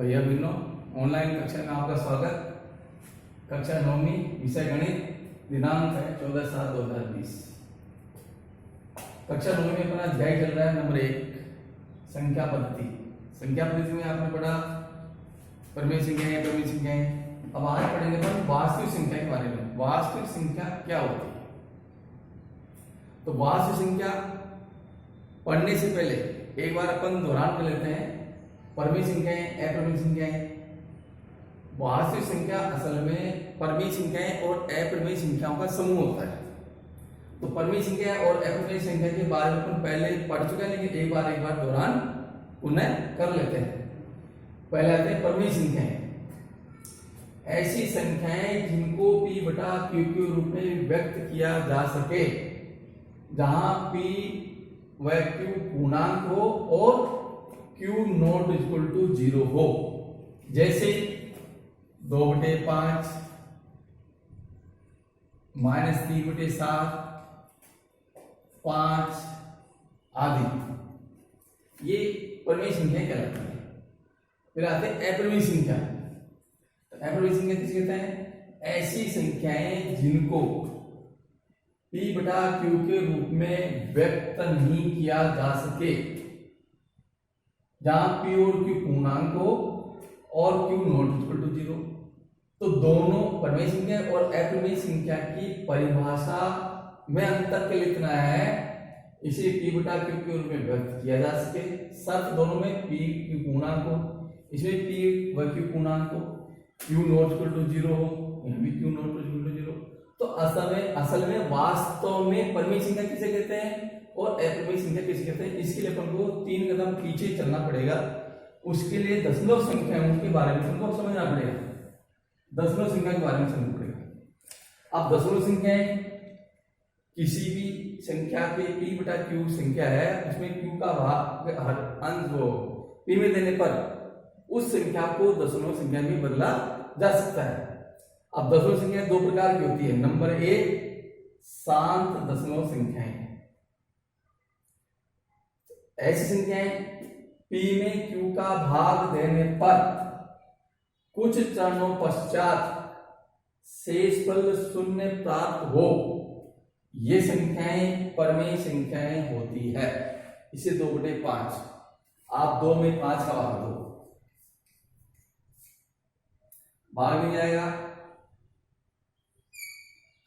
भैया बहनों, ऑनलाइन कक्षा में आपका स्वागत। कक्षा 9वीं विषय गणित, दिनांक है 14/7/2020। कक्षा 9वीं में अपना अध्याय चल रहा है नंबर 1, संख्या पद्धति। संख्या पद्धति में आपने पढ़ा परिमेय संख्याएं, परिमेय संख्याएं। अब आज पढ़ेंगे अपन वास्तविक संख्या के बारे में। वास्तविक संख्या क्या होती है? तो वास्तविक संख्या पढ़ने से पहले एक बार अपन दोहरान कर लेते हैं। परिमेय संख्याएं, अपरिमेय संख्याएं। वास्तविक संख्या असल में परिमेय संख्याएं और अपरिमेय संख्याओं का समूह होता है। तो परिमेय संख्या और अपरिमेय संख्या के बारे में अपन पहले पढ़ चुके हैं, लेकिन एक बार दोहरान पुनः कर लेते हैं। पहले आते हैं परिमेय संख्याएं। ऐसी संख्याएं जिनको p बटा q के रूप में व्यक्त किया जा सके, जहां p व q पूर्णांक हो और q नॉट इक्वल टू 0 हो। जैसे 2/5, -3/7, 5 आदि, ये परिमेय संख्या कहलाती है। फिर आते हैं अपरिमेय संख्या। अपरिमेय संख्या किसे कहते हैं? ऐसी संख्याएं जिनको p बटा q के रूप में व्यक्त नहीं किया जा सके, जहां p और q पूर्णांक हो और q नॉट इक्वल टू 0। तो दोनों परिमेय संख्या और अपरिमेय संख्या की परिभाषा में अंतर के लिए इतना है, इसे p बटा q के रूप में व्यक्त किया जा सके, शर्त दोनों में p q पूर्णांक हो, इसमें p व q पूर्णांक हो, q नॉट इक्वल टू 0 हो, यहाँ भी q नॉट इक्वल टू 0। तो असल में वास्तव में परिमेय संख्या किसे कहते हैं और अपरिमेय संख्या किसे कहते हैं, इसके लिए अपन को 3 कदम पीछे चलना पड़ेगा। उसके लिए दशमलव संख्याओं के बारे में तुमको समझना पड़ेगा। दशमलव संख्या के बारे में समझना पड़ेगा। अब दशमलव संख्याएं किसी भी संख्या के p बटा q संख्या है, उसमें q का भाग हर अंश वो p में देने पर उस संख्या को दशमलव संख्या में बदला जा सकता है। अब दशमलव संख्या 2 प्रकार की होती है। नंबर 1, शांत दशमलव संख्याएं। ऐसी संख्याएं p में q का भाग देने पर कुछ चरणों पश्चात शेषफल 0 प्राप्त हो, ये संख्याएं परिमेय संख्याएं होती है। इसे 2/5, आप 2 में 5 का भाग दो, भाग नहीं जाएगा,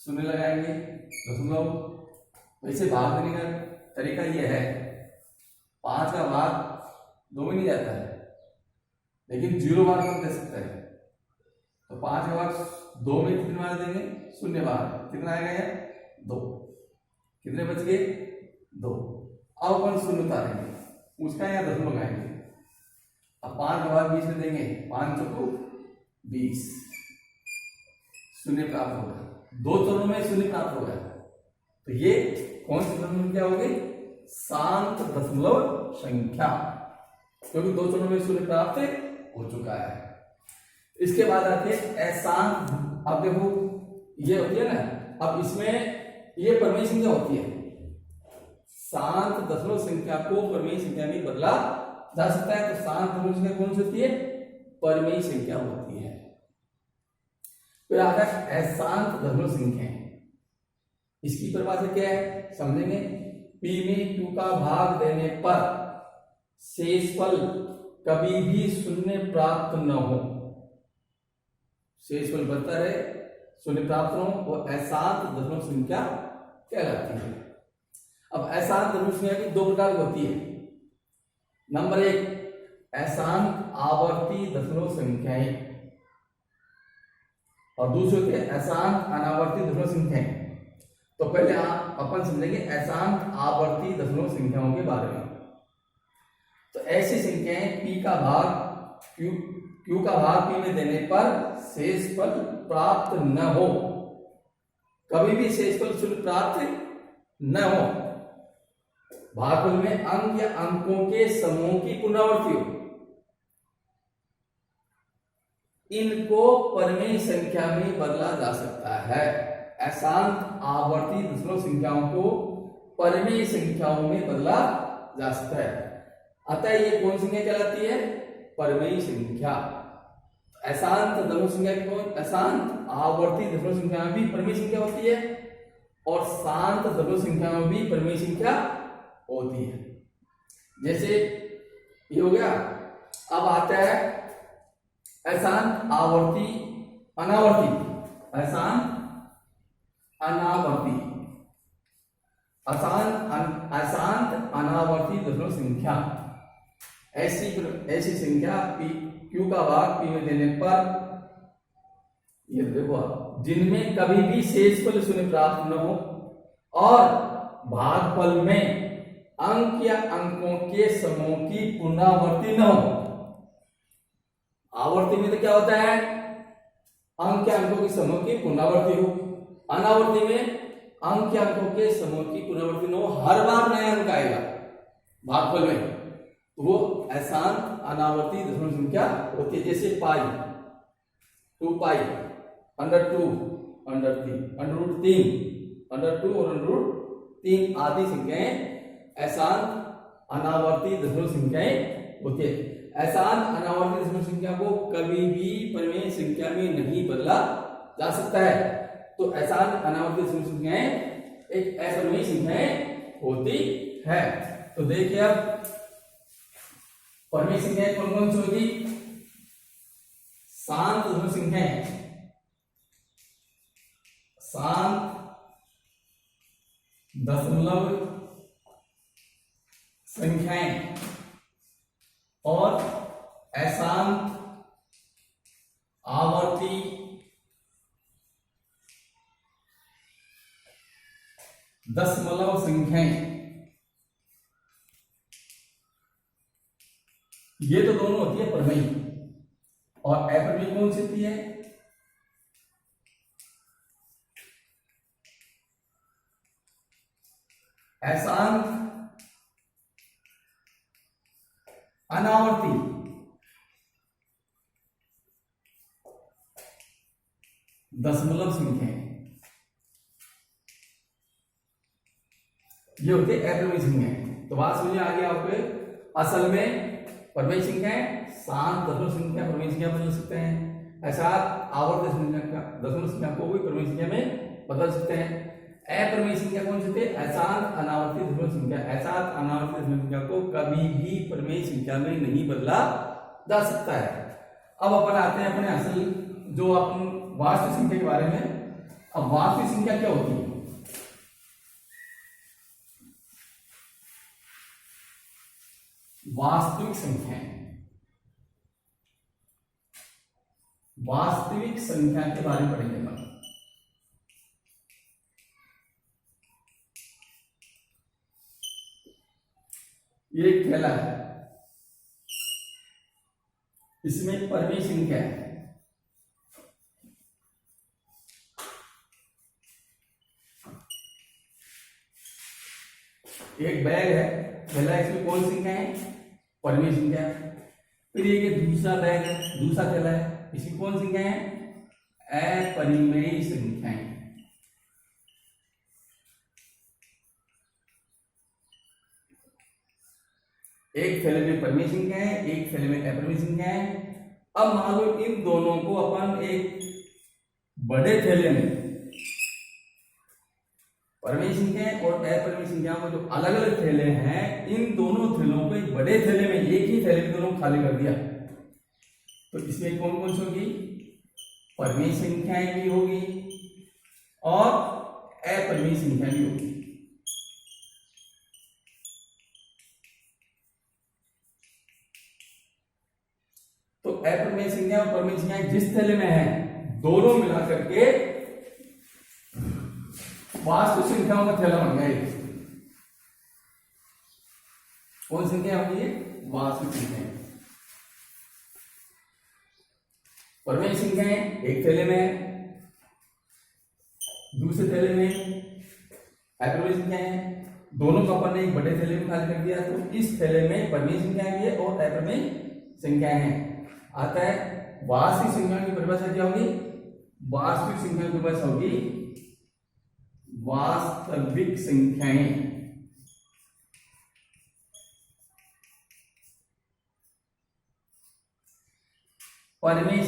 0 लगाएंगे दशमलव। वैसे भाग देने का तरीका यह है, 5 का भाग 2 में नहीं जाता है, लेकिन 0 बार हम दे सकते हैं। तो 5 का भाग 2 में कितने बार देंगे? 0 बार। कितना आएगा ये? 2। कितने बच गए? 2। अब अपन 0 उतारेंगे, उसका यहाँ दशमलव लगाएंगे। अब 5 का भाग 20 में देंगे, 5 चौको 20, 0 प्राप्त होगा। 2 चरणों में 0 प्राप्त होगा। तो ये कौन सी दशमलव संख्या हो गई? शांत दशमलव संख्या, क्योंकि 2 चरणों में 0 प्राप्त हो चुका है। इसके बाद आते हैं अशांत। अब देखो ये होती है ना, अब इसमें ये परिमेय संख्या होती है। शांत दशमलव संख्या को परिमेय संख्या में बदला जा सकता है। तो शांत दशमलव संख्या कौन सी होती है? परिमेय संख्या होती है। फिर आता है अशांत दशमलव संख्या। इसकी परिभाषा क्या है समझेंगे। p में q का भाग देने पर शेषफल कभी भी 0 प्राप्त न हो, शेषफल बढ़ता रहे, 0 प्राप्त न हो, वो अशांत दशमलव संख्या कहलाती है। अब अशांत दशमलव संख्या की 2 प्रकार की होती है। नंबर 1, अशांत आवर्ती दशमलव संख्याएं, और दूसरी होती है अशांत अनावर्ती दशमलव संख्याएं। तो पहले अपन समझेंगे अशांत आवर्ती दशमलव संख्याओं के बारे में। तो ऐसी संख्याएं p का भाग q का भाग p में देने पर शेषफल प्राप्त न हो, कभी भी शेषफल 0 प्राप्त न हो, भागफल में अंक या अंकों के समूह की पुनरावृत्ति हो, इनको परिमेय संख्या में बदला जा सकता है। अशांत आवर्ती दशमलव संख्याओं को परिमेय संख्याओं में बदला जा सकता है। अतः ये कौन संख्या कहलाती है? परमेय संख्या। अशांत दशमलव संख्या की कौन, अशांत आवर्ती दशमलव संख्या में भी परमेय संख्या होती है और शांत दशमलव संख्या में भी परमेय संख्या होती है। जैसे ये हो गया। अब आता है अशांत आवर्ती अनावर्ती, अशांत अनावर्ती, अशांत अनावर्ती दशमलव संख्या। ऐसी संख्या क्यू का भाग पी में देने पर, ये देखो, जिनमें कभी भी शेषफल शून्य प्राप्त न हो और भागफल में अंक या अंकों के समूह की पुनरावृत्ति न हो। आवर्ती में तो क्या होता है, अंक या अंकों के समूह की पुनरावृत्ति हो। अनावर्ती में अंक या अंकों के समूह की पुनरावृत्ति न हो, हर बार नया अंक आएगा भागफल में, तो वो अशांत अनावर्ती दशमलव संख्या होती है। जैसे पाई, 2 पाई, √2, √3, √2 और √3 आदि संख्याएं अशांत अनावर्ती दशमलव संख्याएं होती है। अशांत अनावर्ती दशमलव संख्या को कभी भी परमेय संख्या में नहीं बदला जा सकता है। तो अशांत अनावर्ती दशमलव संख्याएं एक अपरिमेय संख्याएं होती है। तो देखिए अब परमेय संख्याएं कौन कौन सी होगी, शांत दशमलव संख्याएं, शांत दशमलव संख्याएं और अशांत आवर्ती दशमलव संख्याएं। ये तो दोनों होती है परमेय, और अपरमेय कौन सी होती है, अशांत अनावर्ती दशमलव संख्याएं। ये होते अपरिमेय संख्याएं। तो बात समझिए आगे आपको, असल में परमेय संख्याएं शांत दशमलव संख्या परमेय संख्या बदल सकते हैं, अशांत आवर्त दशमलव संख्या को भी परमेय संख्या में बदल सकते हैं। अपरिमेय संख्या कौन सी होती है, अशांत अनावर्ती दशमलव संख्या। अशांत अनावर्ती दशमलव संख्या को कभी भी परमेय संख्या में नहीं बदला जा सकता है। अब अपन आते हैं अपने असल जो अपन वास्तविक संख्या के बारे में। अब वास्तविक संख्या क्या होती है, वास्तविक संख्याएं, वास्तविक संख्या के बारे में पढ़ेंगे हम। ये एक थैला है, इसमें परमेय संख्या है, एक बैग है थैला, इसमें कौन संख्या है, परमेय संख्या। फिर ये दूसरा बैग है, दूसरा थैला है, इसकी कौन संख्या है, अपरिमेय संख्याएं। एक थैले में परमेय संख्या है, एक थैले में अपरिमेय संख्या है। अब मान लो इन दोनों को अपन एक बड़े थैले में, परमेय संख्या और अपरिमेय संख्या को जो अलग अलग थैले हैं, इन दोनों थैलों को एक बड़े थैले में, एक ही थैले में दोनों खाली कर दिया, तो इसमें कौन कौन सी होगी, परमेय संख्याएं भी होगी और अपरिमेय संख्या भी होगी। तो अपरिमेय संख्या और परमेय संख्याएं जिस थैले में है, दोनों मिलाकर के वास्तविक संख्याओं का थैला बन गया। कौन संख्या होगी, वास्तविक संख्याएं। परमेय संख्याएं एक थैले में है, दूसरे थैले में अपरिमेय संख्याएं, दोनों को अपन ने एक बड़े थैले में खाली कर दिया, तो इस थैले में परमेय संख्याएं भी है और अपरिमेय संख्याएं हैं। आता है वास्तविक संख्या की परिभाषा क्या होगी, वास्तविक संख्या की परिभाषा होगी वास्तविक संख्याएं परिमेय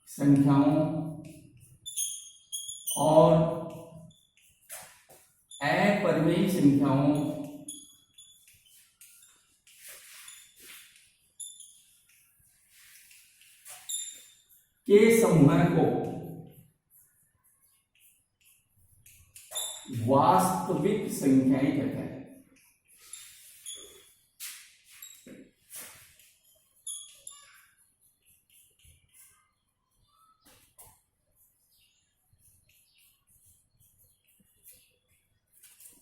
संख्याओं और अपरिमेय संख्याओं के समूह को वास्तविक संख्याएं कहते हैं।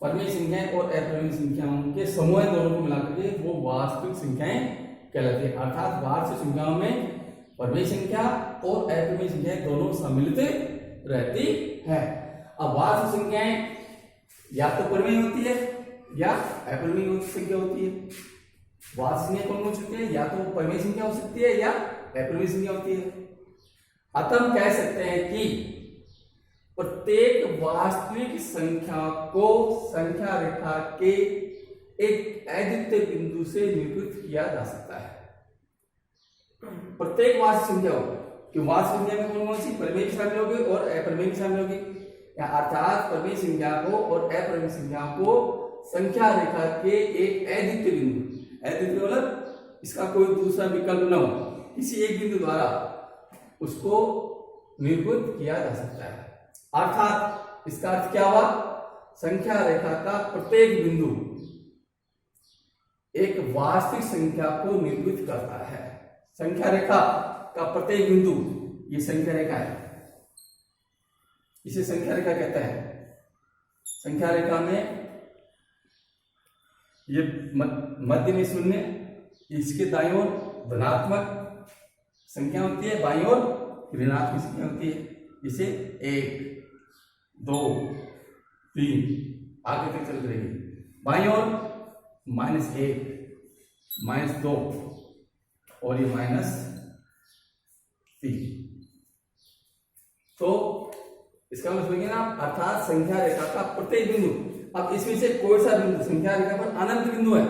परिमेय संख्याएं और अपरिमेय संख्याओं के समूह दोनों को मिलाकर के वो वास्तविक संख्याएं कहलाती है। अर्थात वास्तविक संख्याओं में परिमेय संख्या और अपरिमेय संख्याएं दोनों सम्मिलित रहती है। अब वास्तविक संख्याएं या तो परिमेय होती है या अपरिमेय संख्या होती है। वास्तविक संख्या कौन हो सकती है? या तो परिमेय संख्या हो सकती है या अपरिमेय संख्या होती है। अतः हम कह सकते हैं कि प्रत्येक वास्तविक संख्या को संख्या रेखा के एक अद्वितीय बिंदु से निरूपित किया जा सकता है। प्रत्येक वास्तविक संख्या हो कि वास्तविक संख्या में कौन कौन सी परिमेय शामिल होगी और अपरिमेय शामिल होगी, या अर्थात परिमेय संख्या को और अपरिमेय संख्या को संख्या रेखा के एक अद्वितीय बिंदु, अद्वितीय मतलब इसका कोई दूसरा विकल्प न हो, किसी एक बिंदु द्वारा उसको निरूपित किया जा सकता है। अर्थात इसका अर्थ क्या हुआ? संख्या रेखा का प्रत्येक बिंदु एक वास्तविक संख्या को निरूपित करता है। संख्या रेखा का प्रत्येक बिंदु, ये संख्या रेखा है, इसे संख्या रेखा कहता है। संख्या रेखा में ये मध्य में शून्य, इसके दाईं ओर धनात्मक संख्या होती है, बाईं ओर ऋणात्मक संख्या होती है। इसे 1 2 3 आगे तक चल रहेगी। बाईं ओर -1 -2 और ये -3। तो इसका मतलब समझिए ना, अर्थात संख्या रेखा का प्रत्येक बिंदु, अब इसमें से कोई सा बिंदु संख्या रेखा पर अनंत बिंदु है,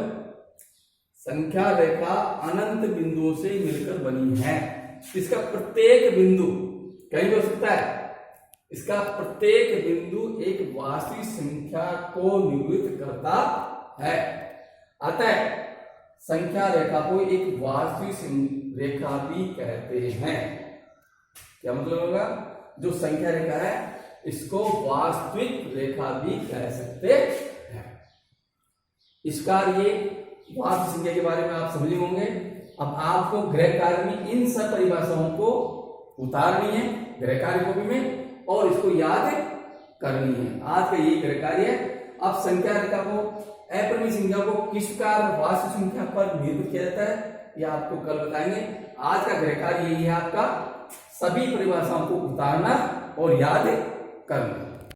संख्या रेखा अनंत बिंदुओं से मिलकर बनी है। इसका प्रत्येक बिंदु कहीं भी हो सकता है, इसका प्रत्येक बिंदु एक वास्तविक संख्या को निरूपित करता है। अतः संख्या रेखा को एक वास्तविक रेखा भी कहते हैं। क्या मतलब होगा? जो संख्या रेखा है इसको वास्तविक रेखा भी कह सकते हैं। इसका ये वास्तविक संख्या के बारे में आप समझे होंगे। अब आपको गृह कार्य में इन सब परिभाषाओं को उतारनी है गृह कार्य कॉपी में और इसको याद करनी है। आज का यही गृह कार्य है। अब संख्या रेखा को अपरिमेय संख्या को किस प्रकार वास्तविक संख्या पर निरूपित किया जाता है यह आपको कल बताएंगे। आज का गृह कार्य यही है आपका, सभी परिभाषाओं को उतारना और याद करना।